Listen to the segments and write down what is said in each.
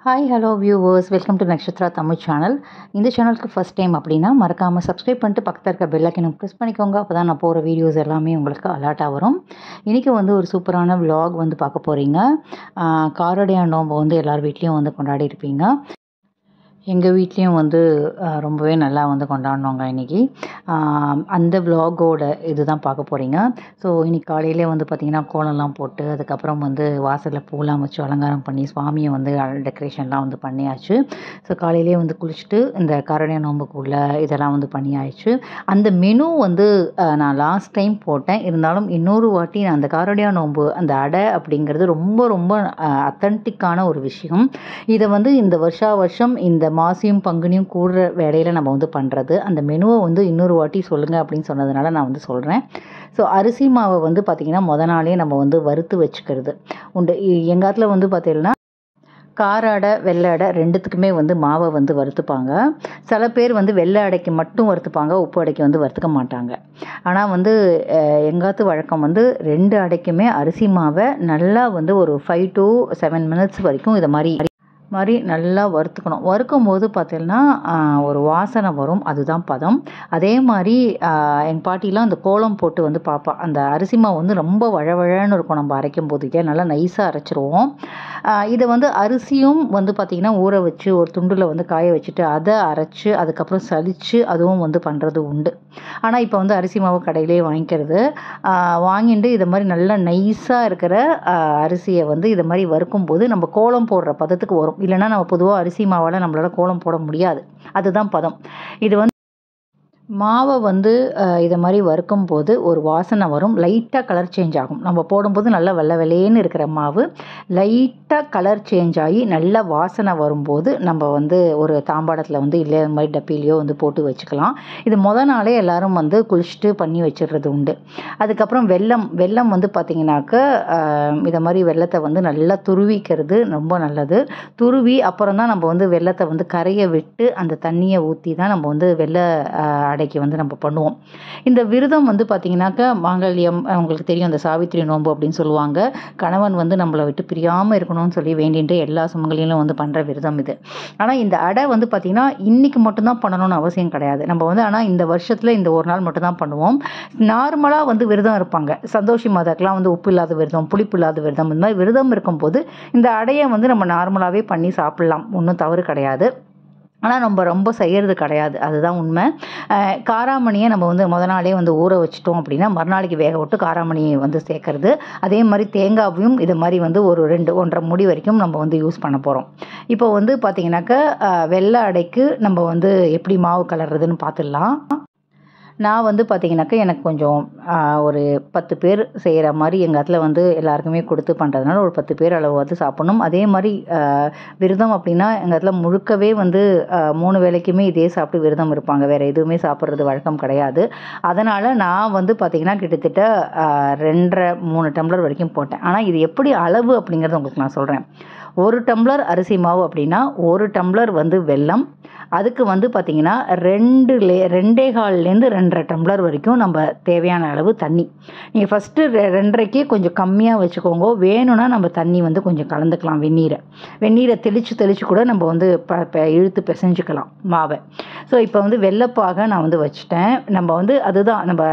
Hi hello viewers, welcome to Nakshatra Tamil channel. இந்த சேனலுக்கு first time அப்படின்னா மறக்காமல் சப்ஸ்கிரைப் பண்ணிட்டு பக்கத்தில் இருக்க பெல் ஐக்கனை ப்ரெஸ் பண்ணிக்கோங்க. அப்போ தான் நான் போகிற வீடியோஸ் எல்லாமே உங்களுக்கு அலர்ட்டாக வரும். இன்றைக்கி ஒரு சூப்பரான vlog பார்க்க போகிறீங்க. காரடையா நோன்பு எல்லார் வீட்லேயும் கொண்டாடி இருப்பீங்க. எங்கள் வீட்லேயும் ரொம்பவே நல்லா கொண்டாடினோங்க இன்றைக்கி. அந்த விலாகோட இது தான் பார்க்க போகிறீங்க. ஸோ இன்றைக்கி காலையிலே பார்த்திங்கன்னா கோலம்லாம் போட்டு அதுக்கப்புறம் வாசலில் பூலாம் வச்சு அலங்காரம் பண்ணி சுவாமியை டெக்கரேஷன்லாம் பண்ணியாச்சு. ஸோ காலையிலே குளிச்சுட்டு இந்த காரடையா நோம்புக்குள்ள இதெல்லாம் பண்ணியாயிடுச்சு. அந்த மெனு நான் லாஸ்ட் டைம் போட்டேன். இருந்தாலும் இன்னொரு வாட்டி நான் அந்த காரடையா நோம்பு அந்த அடை அப்படிங்கிறது ரொம்ப ரொம்ப அத்தன்டிக்கான ஒரு விஷயம். இதை இந்த வருஷம் இந்த மாசியும் பங்குனியும் கூடுற வேலையில் நம்ம பண்ணுறது. அந்த மெனுவை இன்னொரு வாட்டி சொல்லுங்கள் அப்படின்னு சொன்னதுனால நான் சொல்கிறேன். ஸோ அரிசி மாவை பார்த்திங்கன்னா மொதல் நாளே நம்ம வறுத்து வச்சுக்கிறது உண்டு. எங்கள் ஆத்தில் பார்த்தீங்கன்னா கார அடை வெள்ளை அடை ரெண்டுத்துக்குமே மாவை வறுத்துப்பாங்க. சில பேர் வெள்ளை அடைக்கு மட்டும் வறுத்துப்பாங்க, உப்பு அடைக்கு வறுத்துக்க மாட்டாங்க. ஆனால் எங்காத்து வழக்கம் ரெண்டு அடைக்குமே அரிசி மாவை நல்லா ஒரு 5 to 7 minutes வரைக்கும் இதை மாதிரி நல்லா வறுத்துக்கணும். வறுக்கும் போது பார்த்தீங்கன்னா ஒரு வாசனை வரும், அதுதான் பதம். அதே மாதிரி எங்கள் பாட்டிலாம் அந்த கோலம் போட்டு பார்ப்பா. அந்த அரிசி மாவு ரொம்ப வழவழன்னு இருக்கும் நம்ம அரைக்கும் போது. இதே நல்லா நைஸாக அரைச்சிருவோம். இதை அரிசியும் பார்த்திங்கன்னா ஊற வச்சு ஒரு துண்டில் காய வச்சுட்டு அதை அரைச்சி அதுக்கப்புறம் சலித்து அதுவும் பண்ணுறது உண்டு. ஆனால் இப்போ அரிசி மாவு கடையிலே வாங்கிக்கிறது. வாங்கிட்டு இதை மாதிரி நல்லா நைஸாக இருக்கிற அரிசியை இதை மாதிரி வறுக்கும்போது நம்ம கோலம் போடுற பதத்துக்கு வரும். இல்லைன்னா நம்ம பொதுவாக அரிசி மாவால் நம்மளால் கோலம் போட முடியாது. அதுதான் பதம். இது மாவை இதை மாதிரி வறுக்கும் போது ஒரு வாசனை வரும். லைட்டாக கலர் சேஞ்ச் ஆகும். நம்ம போடும்போது நல்லா வெள்ளை வெள்ளையேன்னு இருக்கிற மாவு லைட்டாக கலர் சேஞ்ச் ஆகி நல்ல வாசனை வரும்போது நம்ம ஒரு தாம்பாடத்தில் இல்லை இந்த மாதிரி டப்பிலையோ போட்டு வச்சுக்கலாம். இது மொதல் நாளே எல்லோரும் குளிச்சுட்டு பண்ணி வச்சிடுறது உண்டு. அதுக்கப்புறம் வெல்லம் பார்த்திங்கனாக்க இதை மாதிரி வெல்லத்தை நல்லா துருவிக்கிறது ரொம்ப நல்லது. துருவி அப்புறம் தான் நம்ம வெல்லத்தை கரைய விட்டு அந்த தண்ணியை ஊற்றி தான் நம்ம வெள்ளை அடைக்கு நம்ம பண்ணுவோம். இந்த விரதம் பார்த்திங்கனாக்கா மாங்கல்யம் உங்களுக்கு தெரியும், அந்த சாவித்திரி நோன்பு அப்படின்னு சொல்லுவாங்க. கணவன் நம்மளை விட்டு பிரியாமல் இருக்கணும்னு சொல்லி வேண்டிட்டு எல்லா சுமங்கலியிலும் பண்ணுற விரதம் இது. ஆனால் இந்த அடை பார்த்திங்கன்னா இன்றைக்கி மட்டும்தான் பண்ணணும்னு அவசியம் கிடையாது. நம்ம ஆனால் இந்த வருஷத்தில் இந்த ஒரு நாள் மட்டும்தான் பண்ணுவோம். நார்மலாக விரதம் இருப்பாங்க. சந்தோஷி மாதாக்கெலாம் உப்பு இல்லாத விரதம், புளிப்பு இல்லாத விரதம், இந்த மாதிரி விரதம் இருக்கும்போது இந்த அடையை நம்ம நார்மலாகவே பண்ணி சாப்பிட்லாம், ஒன்றும் தவறு கிடையாது. ஆனால் நம்ம ரொம்ப செய்கிறது கிடையாது, அதுதான் உண்மை. காராமணியை நம்ம மொதல் நாளே ஊற வச்சிட்டோம் அப்படின்னா மறுநாளைக்கு வேக விட்டு காராமணியை சேர்க்கறது. அதே மாதிரி தேங்காவையும் இது மாதிரி ஒரு 1.5 மூடி வரைக்கும் நம்ம யூஸ் பண்ண போகிறோம். இப்போ பார்த்திங்கனாக்கா வெள்ளை அடைக்கு நம்ம எப்படி மாவு கலர்றதுன்னு பார்த்துடலாம். நான் பார்த்திங்கனாக்கா எனக்கு கொஞ்சம் ஒரு 10 பேர் செய்கிற மாதிரி எங்கள் இடத்துல எல்லாருக்குமே கொடுத்து பண்ணுறதுனால ஒரு 10 பேர் அளவு சாப்பிட்ணும். அதே மாதிரி விரதம் அப்படின்னா எங்கள் இடத்துல முழுக்கவே 3 வேளைக்குமே இதே சாப்பிட்டு விரதம் இருப்பாங்க. வேறு எதுவுமே சாப்பிட்றது வழக்கம் கிடையாது. அதனால் நான் பார்த்திங்கன்னா கிட்டத்தட்ட 2.5-3 டம்ளர் வரைக்கும் போட்டேன். ஆனால் இது எப்படி அளவு அப்படிங்கிறது உங்களுக்கு நான் சொல்கிறேன். 1 டம்ளர் அரிசி மாவு அப்படின்னா 1 டம்ளர் வெல்லம், அதுக்கு பார்த்திங்கன்னா 2.25லேருந்து 2.5 டம்ளர் வரைக்கும் நம்ம தேவையான அளவு தண்ணி. நீங்கள் ஃபஸ்ட்டு 2.5க்கே கொஞ்சம் கம்மியாக வச்சுக்கோங்க. வேணும்னா நம்ம தண்ணி கொஞ்சம் கலந்துக்கலாம். வெந்நீரை தெளித்து கூட நம்ம இழுத்து பிசைஞ்சுக்கலாம் மாவை. ஸோ இப்போ வெள்ளைப்பாக நான் வச்சுட்டேன். நம்ம அதுதான் நம்ம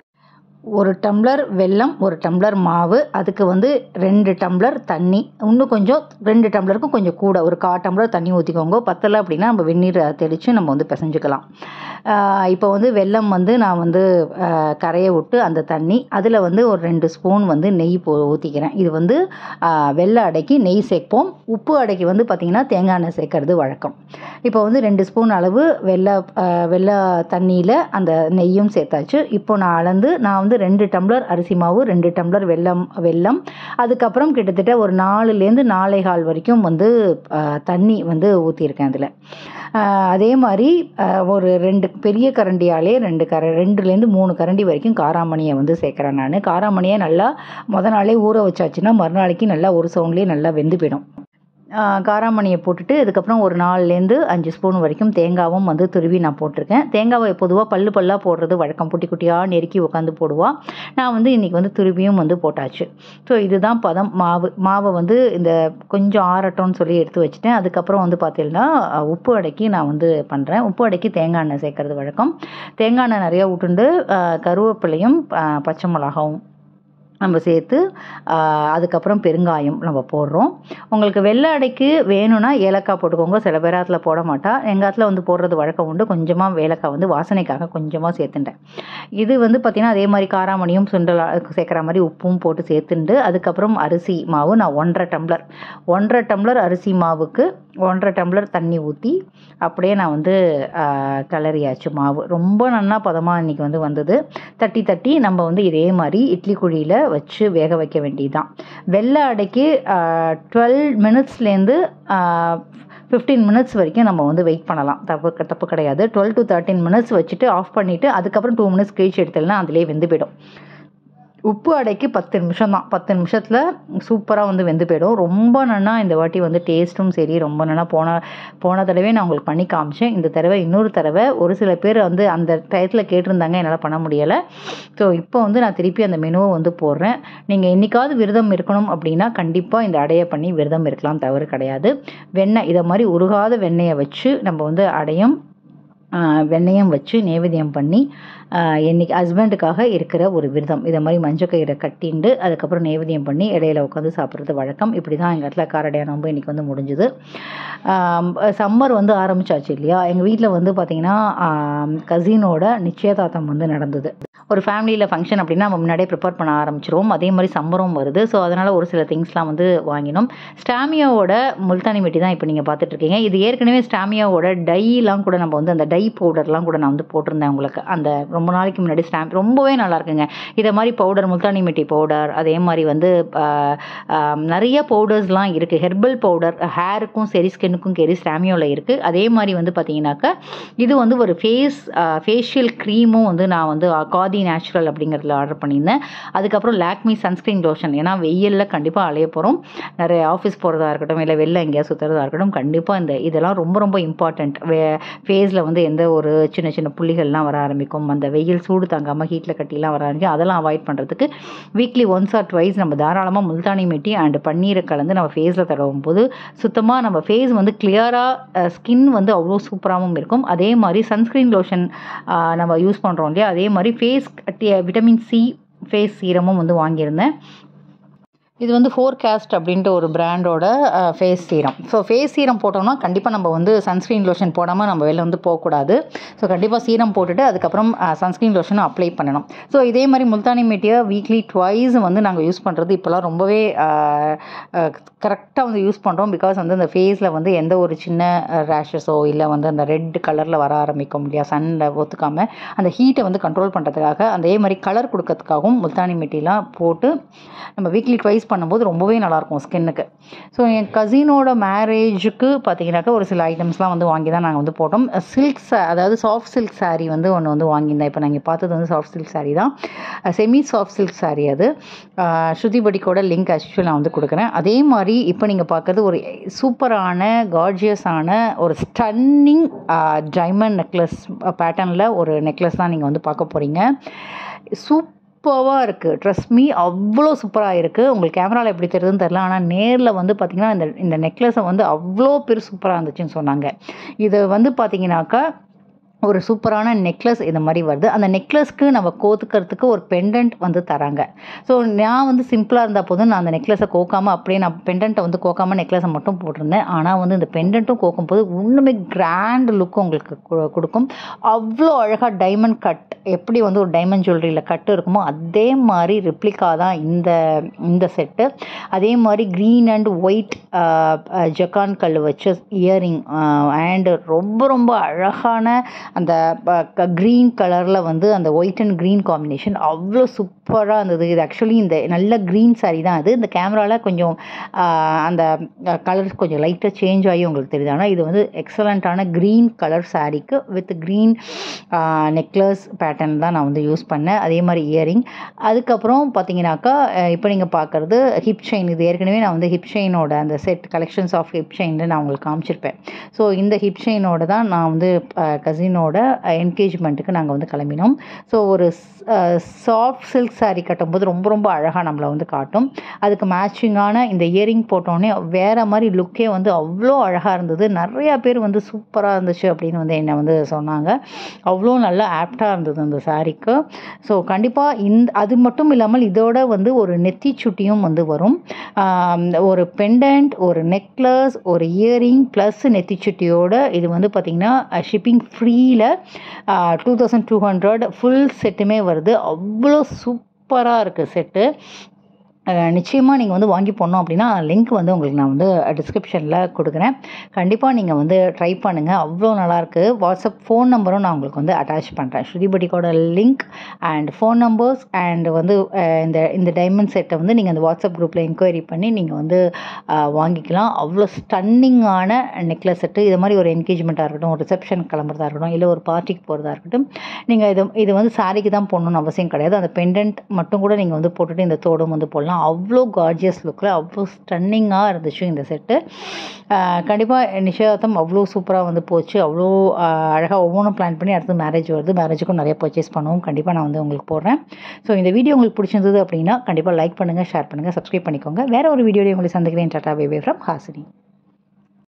1 டம்ளர் வெல்லம், 1 டம்ளர் மாவு, அதுக்கு 2 டம்ளர் தண்ணி, இன்னும் கொஞ்சம் 2 டம்ளருக்கும் கொஞ்சம் கூட ஒரு 1/4 டம்ளர் தண்ணி ஊற்றிக்கோங்க. பத்தலை அப்படின்னா நம்ம வெந்நீரை தெளித்து நம்ம பிசைஞ்சுக்கலாம். இப்போ வெல்லம் நான் கரைய விட்டு அந்த தண்ணி அதில் ஒரு 2 ஸ்பூன் நெய் ஊற்றிக்கிறேன். இது வெள்ளை அடைக்கு நெய் சேர்ப்போம். உப்பு அடைக்கு பார்த்திங்கன்னா தேங்காய் எண்ணெய் சேர்க்கறது வழக்கம். இப்போ 2 ஸ்பூன் அளவு வெள்ளை தண்ணியில் அந்த நெய்யும் சேர்த்தாச்சு. இப்போ நான் அளந்து நான் 2 டம்ளர் அரிசி மாவு, 2 டம்ளர் வெல்லம், அதுக்கப்புறம் கிட்டத்தட்ட ஒரு 4லேருந்து 4.25 வரைக்கும் தண்ணி ஊற்றியிருக்கேன் அதில். அதே மாதிரி ஒரு 2 பெரிய கரண்டியாலே 2லேருந்து 3 கரண்டி வரைக்கும் காராமணியை சேர்க்குறேன் நான். காராமணியை நல்லா மொதல் நாளே ஊற வச்சாச்சுன்னா மறுநாளைக்கு நல்லா ஒரு சவுண்ட்லேயே நல்லா வெந்து போயிடும். காராமணியை போட்டுட்டு அதுக்கப்புறம் ஒரு 4லேருந்து 5 ஸ்பூன் வரைக்கும் தேங்காவும் வந்து துருவி நான் போட்டிருக்கேன். தேங்காவை பொதுவாக பல்லாக போடுறது வழக்கம், குட்டி குட்டியாக நெருக்கி உட்காந்து போடுவாள். நான் வந்து இன்றைக்கி வந்து துருவியும் வந்து போட்டாச்சு. ஸோ இதுதான் பதம். மாவை வந்து இந்த கொஞ்சம் ஆறட்டோன்னு சொல்லி எடுத்து வச்சுட்டேன். அதுக்கப்புறம் வந்து பார்த்தீங்கன்னா உப்பு அடைக்கி நான் வந்து பண்ணுறேன். உப்பு அடைக்கி தேங்காய் எண்ணெய் சேர்க்கறது வழக்கம். தேங்காய் எண்ணெய் நிறையா விட்டுண்டு கருவேப்பிலையும் பச்சை மிளகாவும் நம்ம சேர்த்து அதுக்கப்புறம் பெருங்காயம் நம்ம போடுறோம். உங்களுக்கு வெள்ளை அடைக்கு வேணும்னா ஏலக்காய் போட்டுக்கோங்க. சில பேர் அதில் போட மாட்டா. எங்கள் அதில் வந்து போடுறது வழக்கம் உண்டு. கொஞ்சமாக ஏலக்காய் வந்து வாசனைக்காக கொஞ்சமாக சேர்த்துட்டேன். இது வந்து பார்த்திங்கன்னா அதே மாதிரி காராமணியும் சுண்டல் சேர்க்குற மாதிரி உப்பும் போட்டு சேர்த்துண்டு அதுக்கப்புறம் அரிசி மாவு நான் 1.5 டம்ளர் அரிசி மாவுக்கு 1.5 டம்ளர் தண்ணி ஊற்றி அப்படியே நான் வந்து கிளறியாச்சு. மாவு ரொம்ப நல்லா பதமாக இன்றைக்கி வந்து வந்தது. தட்டி நம்ம வந்து இதே மாதிரி இட்லி குழியில் வச்சு வேக வைக்க வேண்டியதுதான். வெள்ளை அடைக்கு 12 மினிட்ஸ்லேருந்து 15 மினிட்ஸ் வரைக்கும் நம்ம வந்து வெயிட் பண்ணலாம். தப்பு கிடையாது. 12 to 13 மினிட்ஸ் வச்சுட்டு ஆஃப் பண்ணிவிட்டு அதுக்கப்புறம் 2 மினிட்ஸ் கழிச்சு எடுத்துலனா அதிலே வெந்து போயிடும். உப்பு அடைக்கு 10 நிமிஷம் தான். 10 நிமிஷத்தில் சூப்பராக வந்து வெந்து போயிடும். ரொம்ப நல்லா இந்த வாட்டி வந்து டேஸ்ட்டும் சரி ரொம்ப நல்லா போன தடவை நான் உங்களுக்கு பண்ணி காமிச்சேன். இந்த தடவை இன்னொரு தடவை ஒரு சில பேர் வந்து அந்த டயத்தில் கேட்டிருந்தாங்க, என்னால் பண்ண முடியலை. ஸோ இப்போ வந்து நான் திருப்பி அந்த மெனுவை வந்து போடுறேன். நீங்கள் என்றைக்காவது விரதம் இருக்கணும் அப்படின்னா கண்டிப்பாக இந்த அடையை பண்ணி விரதம் இருக்கலாம், தவறு கிடையாது. வெண்ணெய் இதை மாதிரி உருகாத வெண்ணெயை வச்சு நம்ம வந்து வெண்ணெயும் வச்சு நைவேத்தியம் பண்ணி இன்னைக்கு ஹஸ்பண்டுக்காக இருக்கிற ஒரு விரதம். இதை மாதிரி மஞ்சக்கயிறை கட்டிண்டு அதுக்கப்புறம் நைவேத்தியம் பண்ணி இடையில உட்காந்து சாப்பிட்றது வழக்கம். இப்படி தான் எங்கள் இடத்துல காரடையா நோம்பு இன்றைக்கி வந்து முடிஞ்சுது. சம்மர் வந்து ஆரம்பிச்சாச்சு இல்லையா. எங்கள் வீட்டில் வந்து பார்த்திங்கன்னா கசினோட நிச்சயதார்த்தம் வந்து நடந்தது. ஒரு ஃபேமிலியில் ஃபங்க்ஷன் அப்படின்னா நம்ம முன்னாடியே ப்ரிப்பேர் பண்ண ஆரம்பிச்சிருவோம். அதே மாதிரி சம்மரும் வருது. ஸோ அதனால் ஒரு சில திங்ஸ்லாம் வந்து வாங்கினோம். ஸ்டாமியாவோட முல்தானி மெட்டி தான் இப்போ நீங்கள் பார்த்துட்ருக்கீங்க. இது ஏற்கனவே ஸ்டாமியாவோட டைலாம் கூட நம்ம வந்து அந்த டை பவுடர்லாம் கூட நான் வந்து போட்டிருந்தேன் உங்களுக்கு. அந்த ரொம்ப நாளைக்கு முன்னாடி ரொம்பவே நல்லா இருக்குங்க. இதை மாதிரி பவுடர், முல்தானி மெட்டி பவுடர், அதே மாதிரி வந்து நிறைய பவுடர்ஸ்லாம் இருக்குது. ஹெர்பல் பவுடர் ஹேருக்கும் சரி ஸ்கின்னுக்கும் சரி ஸ்டாமியோவில் இருக்குது. அதே மாதிரி வந்து பார்த்தீங்கன்னாக்கா இது வந்து ஒரு ஃபேஷியல் க்ரீமும் வந்து நான் வந்து காதி நேச்சுரல் அப்படிங்கிறதுல ஆர்டர் பண்ணியிருந்தேன். அதுக்கப்புறம் லாக்மி சன்ஸ்க்ரீன் லோஷன். ஏன்னா வெயிலில் கண்டிப்பாக அலைய போகிறோம். நிறைய ஆஃபீஸ் போகிறதா இருக்கட்டும், இல்லை வெளில எங்கேயா சுற்றுறதா இருக்கட்டும், கண்டிப்பாக இதெல்லாம் ரொம்ப ரொம்ப இம்பார்ட்டண்ட். ஃபேஸில் வந்து எந்த ஒரு சின்ன சின்ன புள்ளிகள்லாம் வர ஆரம்பிக்கும். அந்த வெயில் சூடு தாங்காமல் ஹீட்டில் கட்டிலாம் வர ஆரம்பிக்கும். அதெல்லாம் அவாய்ட் பண்ணுறதுக்கு வீக்லி ஒன்ஸ் ஆர் ட்வைஸ் நம்ம தாராளமாக முல்தானி மெட்டி அண்ட் பன்னீரை கலந்து நம்ம ஃபேஸில் தடவும் போது சுத்தமாக நம்ம ஃபேஸ் வந்து கிளியராக, ஸ்கின் வந்து அவ்வளோ சூப்பராகவும் இருக்கும். அதே மாதிரி சன்ஸ்க்ரீன் லோஷன் நம்ம யூஸ் பண்ணுறோம் இல்லையா, அதே மாதிரி ஃபேஸ் விட்டமின் சி ஃபேஸ் சீரமும் வந்து வாங்கியிருந்தேன். இது வந்து ஃபோர்காஸ்ட் அப்படின்ட்டு ஒரு பிராண்டோட face serum. So face serum போட்டோம்னா கண்டிப்பாக நம்ம வந்து சன்ஸ்க்ரீன் லோஷன் போடாமல் நம்ம வெளில வந்து போகக்கூடாது. ஸோ கண்டிப்பாக சீரம் போட்டுட்டு அதுக்கப்புறம் சன்ஸ்க்ரீன் லோஷனும் அப்ளை பண்ணணும். ஸோ இதே மாதிரி முல்தானி மெட்டியை வீக்லி ட்வைஸ் வந்து நாங்கள் யூஸ் பண்ணுறது இப்போலாம் ரொம்பவே கரெக்டாக வந்து யூஸ் பண்ணுறோம். பிகாஸ் வந்து அந்த ஃபேஸில் வந்து எந்த ஒரு சின்ன ரேஷஸோ இல்லை வந்து அந்த ரெட் கலரில் வர ஆரம்பிக்கும் இல்லையா, சன்னில் ஒத்துக்காமல் அந்த ஹீட்டை வந்து கண்ட்ரோல் பண்ணுறதுக்காக, அதே மாதிரி கலர் கொடுக்கறதுக்காகவும் முல்தானி மெட்டிலாம் போட்டு நம்ம வீக்லி ட்வைஸ் பண்ணும்போது ரொம்பவே நல்லாயிருக்கும் ஸ்கின்னுக்கு. ஸோ என் கசினோட மேரேஜுக்கு பார்த்தீங்கன்னாக்கா ஒரு சில ஐட்டம்ஸ்லாம் வந்து வாங்கி தான் நாங்கள் வந்து போட்டோம். அதாவது சாஃப்ட் சில்க் சாரீ வந்து ஒன்று வந்து வாங்கியிருந்தேன். இப்போ நாங்கள் பார்த்தது வந்து சாஃப்ட் சில்க் சாரீ தான். செமி சாஃப்ட் சில்க் சாரீ அது. ஸ்ருதி படிக்கோட லிங்க் ஆக்சுவலி நான் வந்து கொடுக்குறேன். அதே மாதிரி இப்போ நீங்கள் பார்க்குறது ஒரு சூப்பரான கார்ஜியஸான ஒரு ஸ்டன்னிங் டைமண்ட் நெக்லஸ் பேட்டர்னில் ஒரு நெக்லஸ் தான் நீங்கள் வந்து பார்க்க போகிறீங்க. சூப்பராக இருக்குது. ட்ரஸ்ட் மீ, அவ்வளோ சூப்பராக இருக்குது. உங்களுக்கு கேமராவில் எப்படி தெரியுதுன்னு தெரில, ஆனால் நேரில் வந்து பார்த்திங்கன்னா இந்த நெக்லஸை வந்து அவ்வளோ பேர் சூப்பராக இருந்துச்சுன்னு சொன்னாங்க. இது வந்து பார்த்திங்கனாக்கா ஒரு சூப்பரான நெக்லஸ் இந்த மாதிரி வருது. அந்த நெக்லஸ்க்கு நம்ம கோத்துக்கிறதுக்கு ஒரு பெண்டன்ட் வந்து தராங்க. ஸோ நான் வந்து சிம்பிளாக இருந்தால் போதும், நான் அந்த நெக்லஸை கோக்காமல் அப்படியே நான் பெண்டன்ட்டை வந்து கோக்காமல் நெக்லஸை மட்டும் போட்டிருந்தேன். ஆனால் வந்து இந்த பெண்டன்ட்டும் கோக்கும் போது இன்னுமே கிராண்ட் லுக்கு உங்களுக்கு கொடுக்கும். அவ்வளோ அழகாக டைமண்ட் கட், எப்படி வந்து ஒரு டைமண்ட் ஜுவல்லரியில் கட்டு இருக்குமோ அதே மாதிரி ரிப்ளிகா தான் இந்த செட்டு. அதே மாதிரி க்ரீன் அண்ட் ஒயிட் ஜக்கான் கல் வச்ச இயரிங் அண்டு ரொம்ப ரொம்ப அழகான அந்த க்ரீன் கலரில் வந்து அந்த ஒயிட் அண்ட் க்ரீன் காம்பினேஷன் அவ்வளோ சூப்பராக இருந்தது. இது ஆக்சுவலி இந்த நல்ல க்ரீன் சாரீ தான் அது. இந்த கேமராவில் கொஞ்சம் அந்த கலர்ஸ் கொஞ்சம் லைட்டாக சேஞ்ச் ஆகி உங்களுக்கு தெரியுது. ஆனால் இது வந்து எக்ஸலண்ட்டான க்ரீன் கலர் சாரீக்கு வித் க்ரீன் நெக்லஸ் பேட்டர்ன் தான் நான் வந்து யூஸ் பண்ணேன். அதே மாதிரி இயரிங். அதுக்கப்புறம் பார்த்தீங்கன்னாக்கா இப்போ நீங்கள் பார்க்குறது ஹிப் செயின். இது ஏற்கனவே நான் வந்து ஹிப் செயினோட அந்த செட் கலெக்ஷன்ஸ் ஆஃப் ஹிப் செயினில் நான் உங்களுக்கு காமிச்சிருப்பேன். ஸோ இந்த ஹிப் செயினோட தான் நான் வந்து கசினோட என்கேஜ்மெண்ட்டுக்கு நாங்கள் வந்து கிளம்பினோம். ஸோ ஒரு சாஃப்ட் சில்க் சாரீ கட்டும்போது ரொம்ப ரொம்ப அழகாக நம்மளை வந்து காட்டும். அதுக்கு மேட்சிங்கான இந்த இயரிங் போட்டோன்னே வேறு மாதிரி லுக்கே வந்து அவ்வளோ அழகாக இருந்தது. நிறையா பேர் வந்து சூப்பராக இருந்துச்சு அப்படின்னு வந்து என்னை வந்து சொன்னாங்க. அவ்வளோ நல்லா ஆப்டாக இருந்தது அந்த சாரீக்கு. ஸோ கண்டிப்பாக அது மட்டும் இல்லாமல் இதோட வந்து ஒரு நெத்தி சுட்டியும் வந்து வரும். ஒரு பெண்டன்ட், ஒரு நெக்லஸ், ஒரு இயரிங் ப்ளஸ் நெத்தி சுட்டியோட இது வந்து பார்த்திங்கன்னா ஷிப்பிங் ஃப்ரீயில் 2200 ஃபுல் செட்டுமே வருது. அவ்வளோ சூப்பராக இருக்குது செட்டு. நிச்சயமாக நீங்கள் வந்து வாங்கி போடணும் அப்படின்னா லிங்க் வந்து உங்களுக்கு நான் வந்து டிஸ்கிரிப்ஷனில் கொடுக்குறேன். கண்டிப்பாக நீங்கள் வந்து ட்ரை பண்ணுங்கள். அவ்வளோ நல்லாயிருக்கு. வாட்ஸ்அப் ஃபோன் நம்பரும் நான் உங்களுக்கு வந்து அட்டாச் பண்ணுறேன். ஸ்ருதி புட்டிக்கோட link and phone numbers and வந்து இந்த டைமண்ட் செட்டை வந்து நீங்கள் அந்த வாட்ஸ்அப் குரூப்பில் என்கொயரி பண்ணி நீங்கள் வந்து வாங்கிக்கலாம். அவ்வளோ ஸ்டன்னிங்கான நெக்லஸ் செட்டு. இது மாதிரி ஒரு என்கேஜ்மெண்ட்டாக இருக்கட்டும், ஒரு ரிசப்ஷன் கிளம்புறதா இருக்கட்டும், இல்லை ஒரு பார்ட்டிக்கு போகிறதா இருக்கட்டும், நீங்கள் இது வந்து சாரிக்கு தான் போடணும்னு அவசியம் கிடையாது. அந்த பெண்டன்ட் மட்டும் கூட நீங்கள் வந்து போட்டுட்டு இந்த தோடும் வந்து போடலாம். அவ்வளோ கார்ஜியஸ் லுக்கில் அவ்வளோ ஸ்டன்னிங்காக இருந்துச்சு இந்த செட்டு. கண்டிப்பாக நிச்சயதார்த்தம் அவ்வளோ சூப்பராக வந்து போச்சு. அவ்வளோ அழகாக ஒவ்வொன்றும் பிளான் பண்ணி அடுத்து மேரேஜ் வருது. மேரேஜுக்கும் நிறைய பர்ச்சேஸ் பண்ணுவோம். கண்டிப்பாக நான் வந்து உங்களுக்கு போடுறேன். ஸோ இந்த வீடியோ உங்களுக்கு பிடிச்சிருந்தது அப்படின்னா கண்டிப்பாக லைக் பண்ணுங்கள், ஷேர் பண்ணுங்கள், சப்ஸ்கிரைப் பண்ணிக்கோங்க. வேறு ஒரு வீடியோவில் உங்களை சந்திக்கிறேன். Tata bye bye from Hasini.